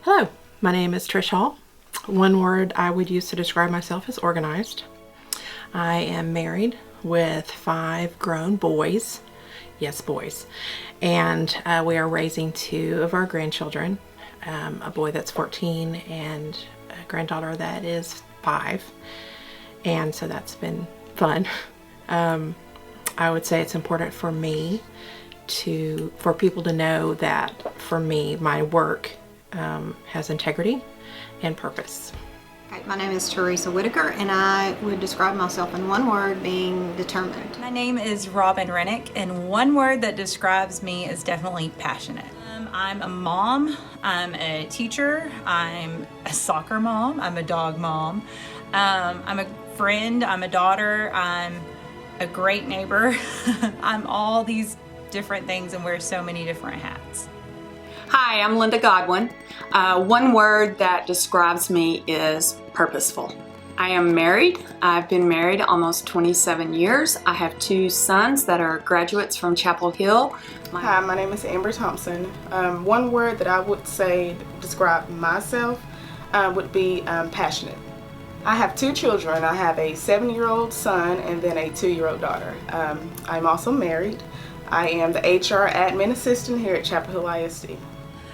Hello, my name is Trish Hall. One word I would use to describe myself is organized. I am married with 5 grown boys. Yes, boys. And we are raising 2 of our grandchildren, a boy that's 14 and a granddaughter that is 5. And so that's been fun. I would say it's important for me for people to know that for me, my work has integrity and purpose. Hi, my name is Theresa Whitaker, and I would describe myself in one word, being determined. My name is Robin Rennick, and one word that describes me is definitely passionate. I'm a mom, I'm a teacher, I'm a soccer mom, I'm a dog mom, I'm a friend, I'm a daughter, I'm a great neighbor. I'm all these different things and wear so many different hats. Hi, I'm Linda Godwin. One word that describes me is purposeful. I am married. I've been married almost 27 years. I have 2 sons that are graduates from Chapel Hill. Hi, my name is Amber Thompson. One word that I would say describe myself would be passionate. I have 2 children. I have a 7-year-old son and then a 2-year-old daughter. I'm also married. I am the HR admin assistant here at Chapel Hill ISD.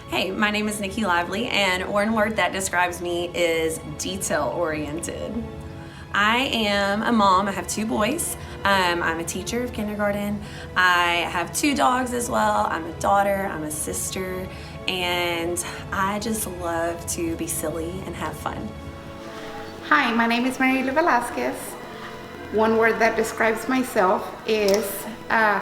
Hey, my name is Nikki Lively, and one word that describes me is detail-oriented. I am a mom. I have 2 boys. I'm a teacher of kindergarten. I have 2 dogs as well. I'm a daughter. I'm a sister. And I just love to be silly and have fun. Hi, my name is Mariela Velazquez. One word that describes myself is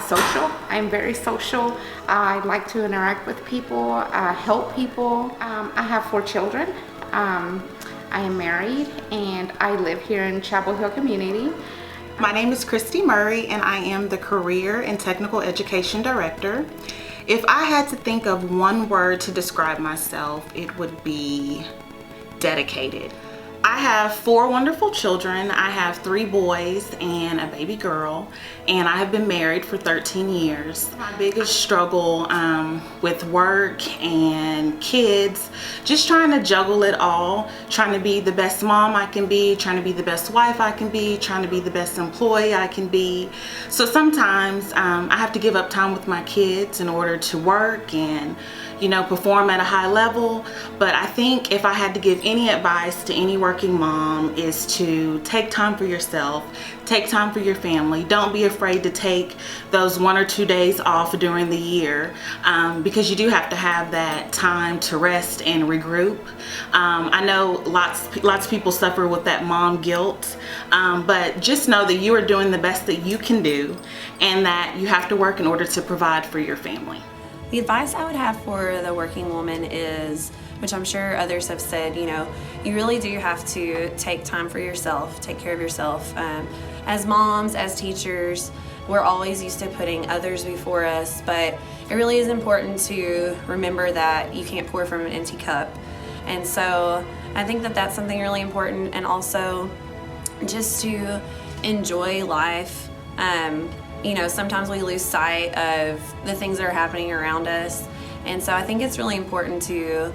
social. I'm very social. I like to interact with people, help people. I have 4 children. I am married and I live here in Chapel Hill community. My name is Christy Murray and I am the Career and Technical Education Director. If I had to think of one word to describe myself, it would be dedicated. I have 4 wonderful children. I have 3 boys and a baby girl, and I have been married for 13 years. My biggest struggle with work and kids, just trying to juggle it all, trying to be the best mom I can be, trying to be the best wife I can be, trying to be the best employee I can be. So sometimes I have to give up time with my kids in order to work and perform at a high level. But I think if I had to give any advice to any working mom is to take time for yourself, take time for your family. Don't be afraid to take those 1 or 2 days off during the year because you do have to have that time to rest and regroup. I know lots of people suffer with that mom guilt, but just know that you are doing the best that you can do and that you have to work in order to provide for your family. The advice I would have for the working woman is, which I'm sure others have said, you really do have to take time for yourself, take care of yourself. As moms, as teachers, we're always used to putting others before us, but it really is important to remember that you can't pour from an empty cup. And so I think that that's something really important, and also just to enjoy life. Sometimes we lose sight of the things that are happening around us. And so I think it's really important to,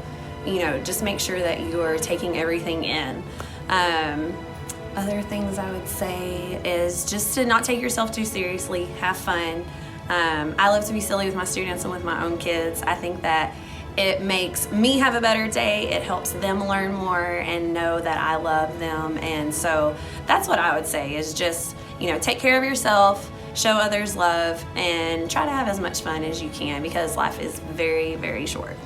just make sure that you're taking everything in. Other things I would say is just to not take yourself too seriously, have fun. I love to be silly with my students and with my own kids. I think that it makes me have a better day. It helps them learn more and know that I love them. And so that's what I would say is just, take care of yourself, show others love, and try to have as much fun as you can because life is very, very short.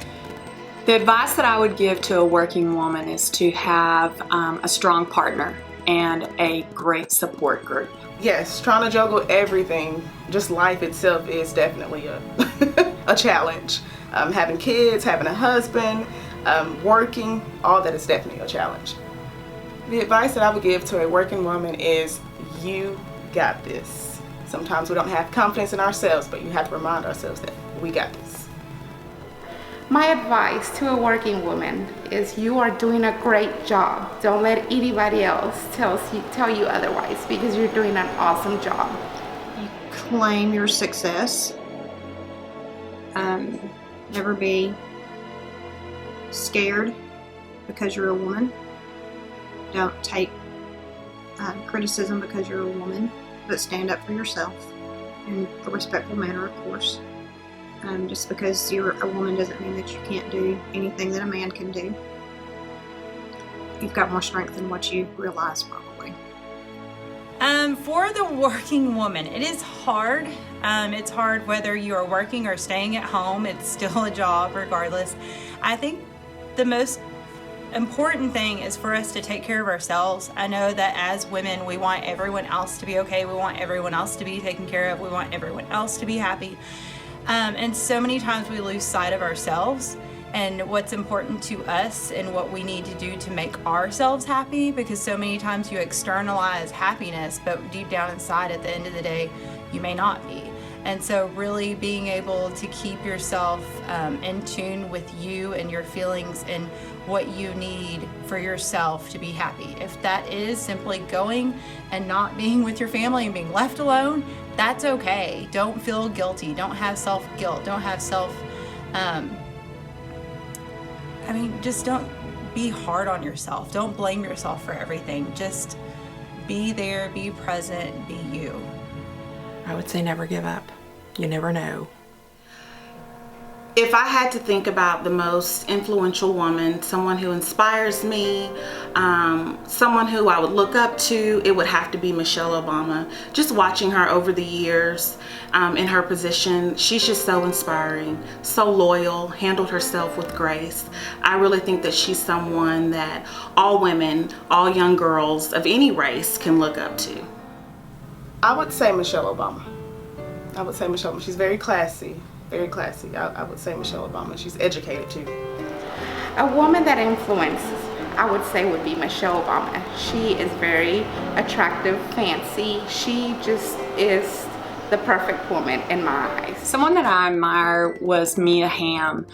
The advice that I would give to a working woman is to have a strong partner and a great support group. Yes, trying to juggle everything, just life itself is definitely a challenge. Having kids, having a husband, working, all that is definitely a challenge. The advice that I would give to a working woman is you got this. Sometimes we don't have confidence in ourselves, but you have to remind ourselves that we got this. My advice to a working woman is you are doing a great job. Don't let anybody else tell you otherwise because you're doing an awesome job. You claim your success. Never be scared because you're a woman. Don't take criticism because you're a woman, but stand up for yourself in a respectful manner, of course. Just because you're a woman doesn't mean that you can't do anything that a man can do. You've got more strength than what you realize, probably. For the working woman, it is hard. It's hard whether you are working or staying at home. It's still a job regardless. I think the most important thing is for us to take care of ourselves. I know that as women, we want everyone else to be okay. We want everyone else to be taken care of. We want everyone else to be happy. And so many times we lose sight of ourselves and what's important to us and what we need to do to make ourselves happy, because so many times you externalize happiness, but deep down inside at the end of the day, you may not be. And so really being able to keep yourself in tune with you and your feelings and what you need for yourself to be happy. If that is simply going and not being with your family and being left alone, that's okay. Don't feel guilty. Don't have self-guilt. Don't have just don't be hard on yourself. Don't blame yourself for everything. Just be there, be present, be you. I would say never give up. You never know. If I had to think about the most influential woman, someone who inspires me, someone who I would look up to, it would have to be Michelle Obama. Just watching her over the years in her position, she's just so inspiring, so loyal, handled herself with grace. I really think that she's someone that all women, all young girls of any race can look up to. I would say Michelle Obama. I would say Michelle Obama. She's very classy. Very classy. I would say Michelle Obama. She's educated too. A woman that influences, I would say, would be Michelle Obama. She is very attractive, fancy. She just is the perfect woman in my eyes. Someone that I admire was Mia Hamm.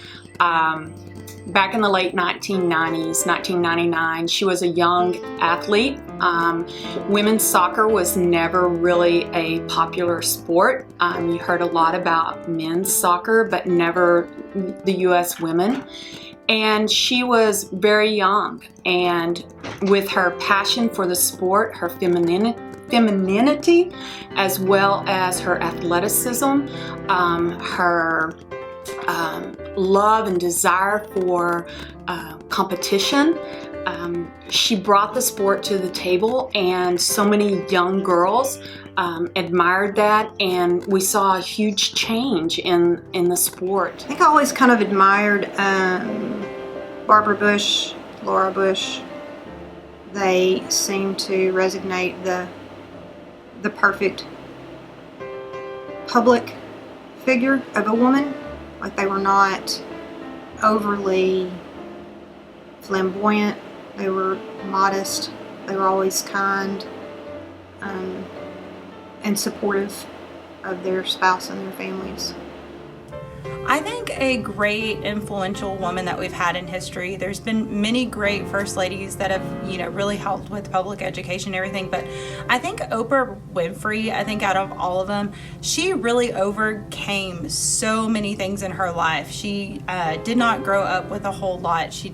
Back in the late 1990s, 1999, she was a young athlete. Women's soccer was never really a popular sport. You heard a lot about men's soccer, but never the U.S. women. And she was very young, and with her passion for the sport, her femininity, as well as her athleticism, her love and desire for competition. She brought the sport to the table, and so many young girls admired that, and we saw a huge change in the sport. I think I always kind of admired Barbara Bush, Laura Bush. They seem to resonate the perfect public figure of a woman. Like, they were not overly flamboyant. They were modest. They were always kind and supportive of their spouse and their families. I think a great influential woman that we've had in history, there's been many great first ladies that have, really helped with public education and everything, but I think Oprah Winfrey, out of all of them, she really overcame so many things in her life. She did not grow up with a whole lot. She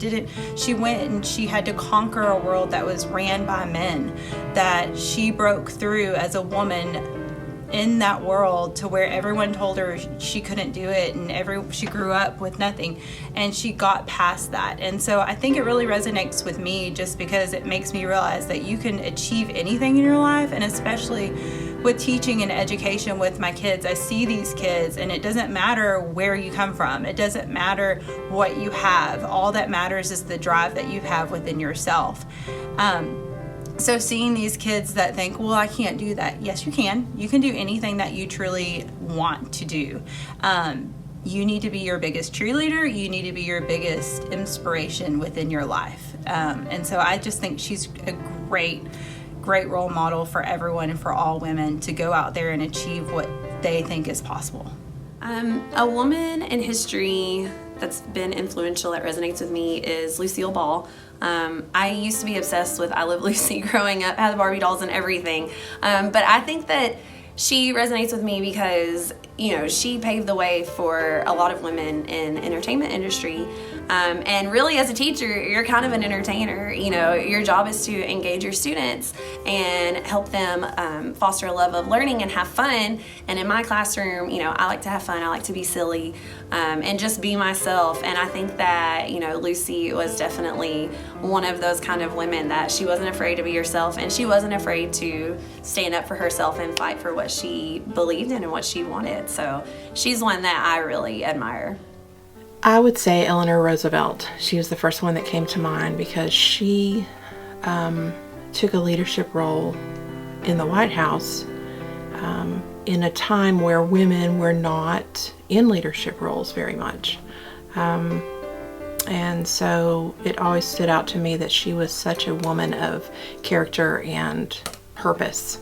went and she had to conquer a world that was ran by men, that she broke through as a woman in that world to where everyone told her she couldn't do it, and she grew up with nothing, and she got past that. And so I think it really resonates with me, just because it makes me realize that you can achieve anything in your life. And especially with teaching and education with my kids, I see these kids, and it doesn't matter where you come from, it doesn't matter what you have, all that matters is the drive that you have within yourself. So seeing these kids that think, well, I can't do that. Yes, you can. You can do anything that you truly want to do. You need to be your biggest cheerleader. You need to be your biggest inspiration within your life. And so I just think she's a great role model for everyone and for all women to go out there and achieve what they think is possible. A woman in history that's been influential, that resonates with me, is Lucille Ball. I used to be obsessed with I Love Lucy growing up, had the Barbie dolls and everything. But I think that she resonates with me because, she paved the way for a lot of women in the entertainment industry. And really, as a teacher, you're kind of an entertainer. You know, your job is to engage your students and help them foster a love of learning and have fun. And in my classroom, you know, I like to have fun. I like to be silly and just be myself. And I think that, you know, Lucy was definitely one of those kind of women that she wasn't afraid to be herself, and she wasn't afraid to stand up for herself and fight for what she believed in and what she wanted. So she's one that I really admire. I would say Eleanor Roosevelt. She was the first one that came to mind because she took a leadership role in the White House in a time where women were not in leadership roles very much. And so it always stood out to me that she was such a woman of character and purpose.